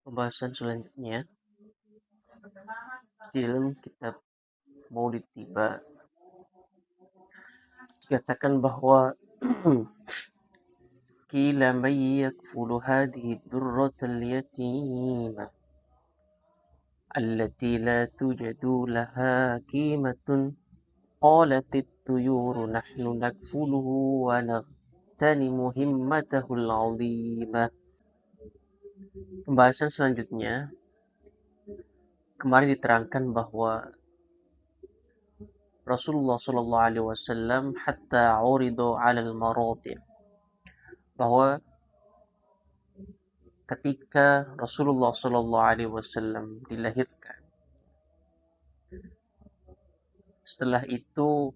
Pembahasan selanjutnya di dalam kitab Maulid Tiba dikatakan bahwa qila man yakfulu hadhihi durratal yatimah allati la tujadu laha qimatun qalat at-tuyuru nahnu nakfuluhu wa naghtanimu himmatahul 'azimah. Pembahasan selanjutnya kemarin diterangkan bahwa Rasulullah Shallallahu Alaihi Wasallam hatta uridu alal marati, bahwa ketika Rasulullah Shallallahu Alaihi Wasallam dilahirkan, setelah itu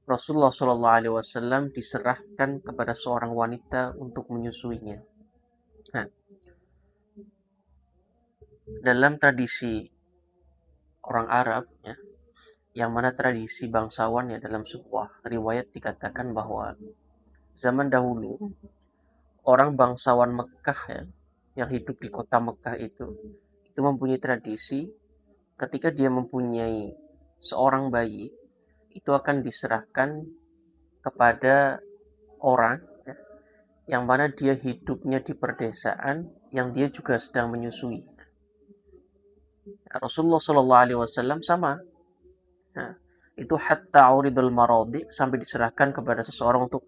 Rasulullah Shallallahu Alaihi Wasallam diserahkan kepada seorang wanita untuk menyusuinya. Nah, dalam tradisi orang Arab, ya, yang mana tradisi bangsawan, ya, dalam sebuah riwayat dikatakan bahwa zaman dahulu orang bangsawan Mekah, ya, yang hidup di kota Mekah itu mempunyai tradisi ketika dia mempunyai seorang bayi, itu akan diserahkan kepada orang, ya, yang mana dia hidupnya di perdesaan, yang dia juga sedang menyusui. Nah, Rasulullah Shallallahu Alaihi Wasallam sama. Nah, itu hatta uridul maradi, sampai diserahkan kepada seseorang untuk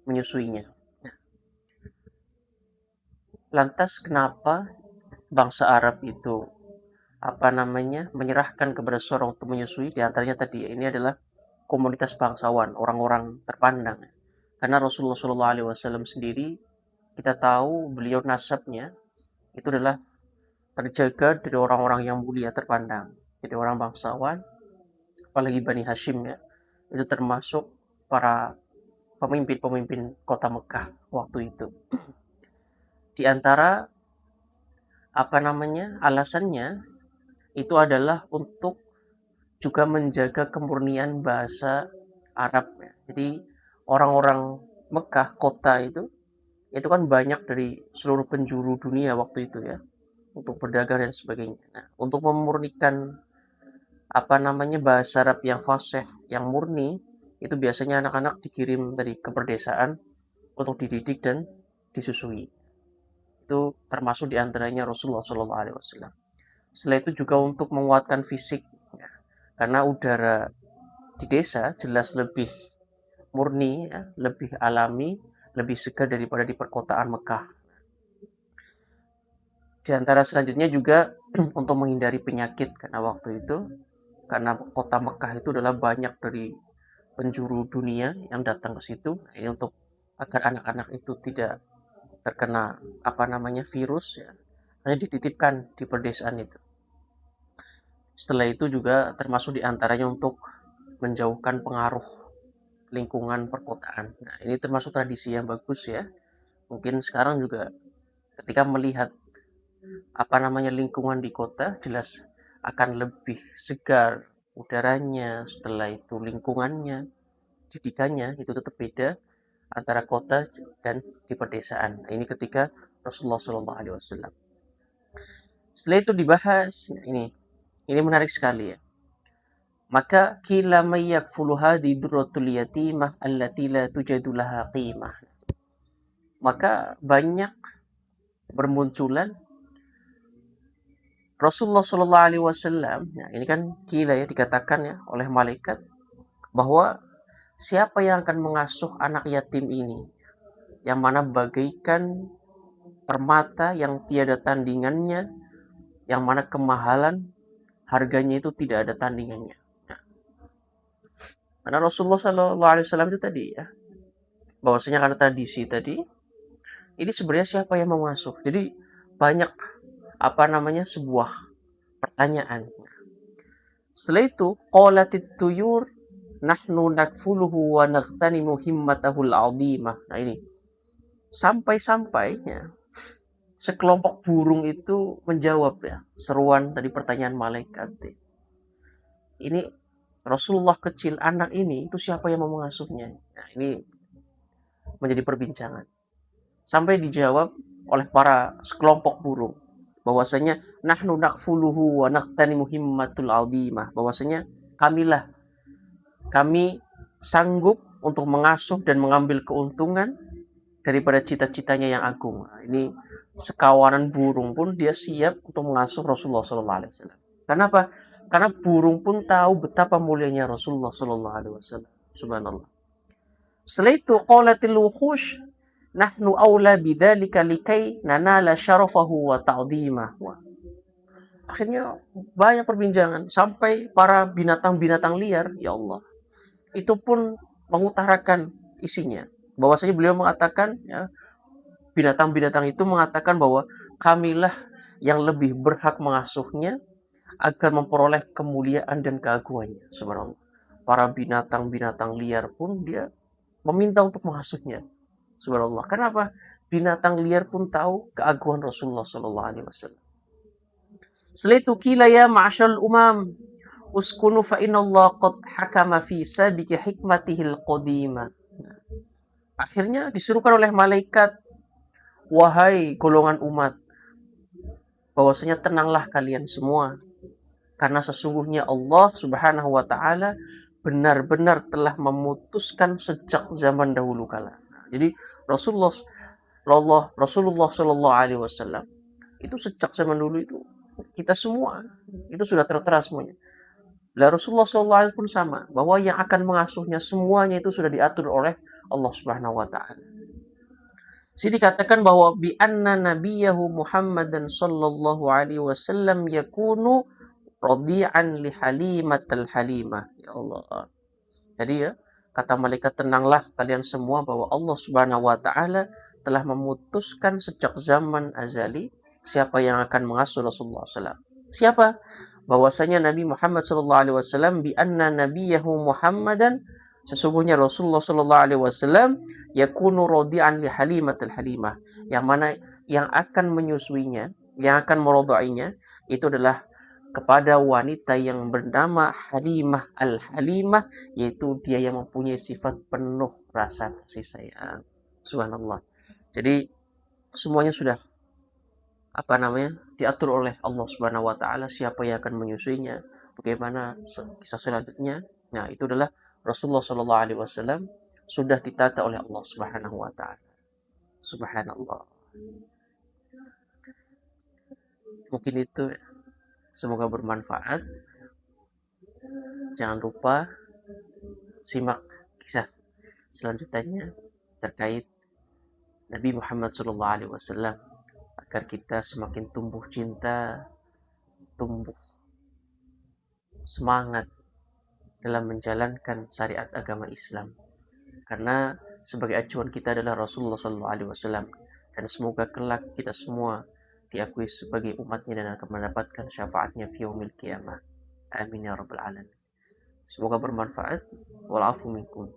menyusuinya. Lantas kenapa bangsa Arab itu menyerahkan kepada seseorang untuk menyusui? Di antaranya tadi, ini adalah komunitas bangsawan, orang-orang terpandang. Karena Rasulullah Shallallahu Alaihi Wasallam sendiri, kita tahu beliau nasabnya itu adalah terjaga dari orang-orang yang mulia terpandang. Jadi orang bangsawan, apalagi Bani Hashim, ya, itu termasuk para pemimpin-pemimpin kota Mekah waktu itu. Di antara alasannya itu adalah untuk juga menjaga kemurnian bahasa Arab, ya. Jadi orang-orang Mekah kota itu kan banyak dari seluruh penjuru dunia waktu itu, ya, untuk berdagang dan sebagainya. Nah, untuk memurnikan bahasa Arab yang fasih, yang murni, itu biasanya anak-anak dikirim dari keperdesaan untuk dididik dan disusui. Itu termasuk diantaranya Rasulullah Shallallahu Alaihi Wasallam. Setelah itu juga untuk menguatkan fisik, ya, karena udara di desa jelas lebih murni, ya, lebih alami, lebih segar daripada di perkotaan Mekah. Di antara selanjutnya juga untuk menghindari penyakit, karena kota Mekah itu adalah banyak dari penjuru dunia yang datang ke situ. Ini untuk agar anak-anak itu tidak terkena virus, ya, hanya dititipkan di perdesaan itu. Setelah itu juga termasuk diantaranya untuk menjauhkan pengaruh lingkungan perkotaan. Nah, ini termasuk tradisi yang bagus, ya. Mungkin sekarang juga ketika melihat lingkungan di kota, jelas akan lebih segar udaranya. Setelah itu lingkungannya, didikannya itu tetap beda antara kota dan di pedesaan. Nah, ini ketika Rasulullah Shallallahu Alaihi Wasallam. Setelah itu dibahas, ini menarik sekali, ya. Maka kila mayyakfulu hadi durratul yatimah allati la tujadu laha qimah. Maka banyak bermunculan Rasulullah Shallallahu Alaihi Wasallam. Nah, ini kan kila, ya, dikatakan, ya, oleh malaikat bahwa siapa yang akan mengasuh anak yatim ini, yang mana bagaikan permata yang tiada tandingannya, yang mana kemahalan harganya itu tidak ada tandingannya. Nah, karena Rasulullah Shallallahu Alaihi Wasallam itu tadi, ya, bahwasanya karena tradisi tadi, ini sebenarnya siapa yang mengasuh? Jadi banyak sebuah pertanyaan. Setelah itu qalatit tuyur nahnu nakfuluhu wa naghtanimu himmatahul 'azimah. Nah, ini sampai-sampainya sekelompok burung itu menjawab, ya, seruan tadi pertanyaan malaikat. Ini Rasulullah kecil, anak ini itu siapa yang mau mengasuhnya? Nah, ini menjadi perbincangan. Sampai dijawab oleh para sekelompok burung, bahwasanya nahnu nakfuluhu wa naqtani muhimmatul azimah, bahwasanya kami sanggup untuk mengasuh dan mengambil keuntungan daripada cita-citanya yang agung. Nah, ini sekawanan burung pun dia siap untuk mengasuh Rasulullah Sallallahu Alaihi Wasallam. Kenapa? Karena burung pun tahu betapa mulianya Rasulullah Sallallahu Alaihi Wasallam. Subhanallah. Setelah itu qalatil wuhush nahnu aula bidzalika likai nanala syarafahu wa ta'dhimah. Akhirnya banyak perbincangan sampai para binatang-binatang liar, ya Allah, itu pun mengutarakan isinya. Bahwasanya beliau mengatakan, ya, binatang-binatang itu mengatakan bahwa kamilah yang lebih berhak mengasuhnya agar memperoleh kemuliaan dan keagungannya. Subhanallah. Para binatang-binatang liar pun dia meminta untuk mengasuhnya. Subhanallah. Kenapa? Binatang liar pun tahu keagungan Rasulullah Sallallahu Alaihi Wasallam. Setelah itu kila ya ma'asyal umam uskunu fa inallah qad hakama fi sabiki hikmatihil qadimah. Akhirnya disuruhkan oleh malaikat, wahai golongan umat, bahwasanya tenanglah kalian semua, karena sesungguhnya Allah Subhanahu wa taala benar-benar telah memutuskan sejak zaman dahulu kala. Jadi Rasulullah Shallallahu Alaihi Wasallam itu sejak zaman dulu itu kita semua itu sudah tertera semuanya. Lah Rasulullah SAW pun sama, bahwa yang akan mengasuhnya semuanya itu sudah diatur oleh Allah Subhanahu wa taala. Jadi dikatakan bahwa bi anna nabiyahu Muhammadan sallallahu alaihi wasallam yakunu radi'an li halimatal halimah. Ya Allah. Jadi ya, kata malaikat, tenanglah kalian semua bahwa Allah Subhanahu wa taala telah memutuskan sejak zaman azali siapa yang akan mengasuh Rasulullah SAW. Siapa? Bahwasanya Nabi Muhammad sallallahu alaihi wasallam bi anna nabiyahu Muhammadan, sesungguhnya Rasulullah sallallahu alaihi wasallam yakunu radi'an li halimatil halimah, yang mana yang akan menyusuinya, yang akan merodainya itu adalah kepada wanita yang bernama Halimah al-Halimah, yaitu dia yang mempunyai sifat penuh rasa kasih sayang. Subhanallah. Jadi semuanya sudah diatur oleh Allah Subhanahu wa taala, siapa yang akan menyusuinya, bagaimana kisah selanjutnya. Nah, itu adalah Rasulullah Shallallahu alaihi wasallam sudah ditata oleh Allah Subhanahu wa taala. Subhanallah. Mungkin itu, semoga bermanfaat. Jangan lupa simak kisah selanjutnya terkait Nabi Muhammad Shallallahu alaihi wasallam, agar kita semakin tumbuh cinta, tumbuh semangat dalam menjalankan syariat agama Islam. Karena sebagai acuan kita adalah Rasulullah SAW. Dan semoga kelak kita semua diakui sebagai umatnya dan akan mendapatkan syafaatnya fi yaumil qiyamah. Amin ya rabbal alamin. Semoga bermanfaat. Wal afu minkum.